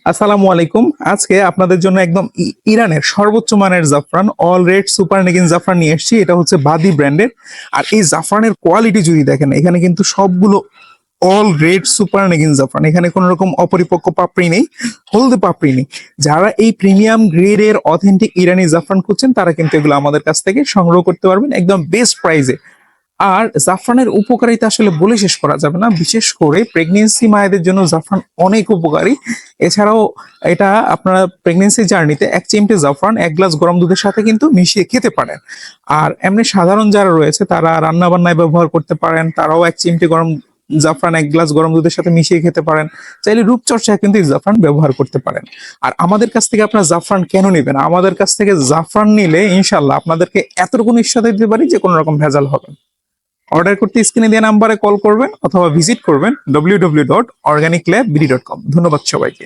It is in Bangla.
আসসালামু আলাইকুম। আজকে আপনাদের জন্য একদম ইরানের সর্বোচ্চ মানের জাফরান অল রেড সুপার নেগিন জাফরান নিয়ে এসেছি। এটা হচ্ছে বাদি ব্র্যান্ডের। আর এই জাফরানের কোয়ালিটি যদি দেখেন, এখানে কিন্তু সবগুলো অল রেড সুপার নেগিন জাফরান। এখানে কোনো রকম অপরিপক্ক পাপড়ি নেই, হলদে পাপড়ি নেই। যারা এই প্রিমিয়াম গ্রেডের অথেন্টিক ইরানি জাফরান খুঁজছেন তারা কিন্তু এগুলো আমাদের কাছ থেকে সংগ্রহ করতে পারবেন একদম বেস্ট প্রাইসে। আর জাফরানের উপকারিতা আসলে বলে শেষ করা যাবে না। বিশেষ করে প্রেগনেন্সি মায়েদের জন্য জাফরান অনেক উপকারী। এছাড়াও এটা আপনারা প্রেগনেন্সি জার্নিতে 1 চিমটে জাফরান 1 গ্লাস গরম দুধের সাথে কিন্তু মিশিয়ে খেতে পারেন। আর এমনি সাধারণ যারা রয়েছে তারা রান্না বান্নায় ব্যবহার করতে পারেন, তারাও 1 চিমটে গরম জাফরান 1 গ্লাস গরম দুধের সাথে মিশিয়ে খেতে পারেন। চাইলে রূপচর্চায় কিন্তু এই জাফরান ব্যবহার করতে পারেন। আর আমাদের কাছ থেকে আপনার জাফরান কেন নেবেন? আমাদের কাছ থেকে জাফরান নিলে ইনশাল্লাহ আপনাদেরকে এতটুকু নিশ্চয়তা দিতে পারি যে কোনো রকম ভেজাল হবে না। অর্ডার করতে স্ক্রিনে দেওয়া নাম্বারে কল করবেন অথবা ভিজিট করবেন www.organiclabbd.com। ধন্যবাদ সবাইকে।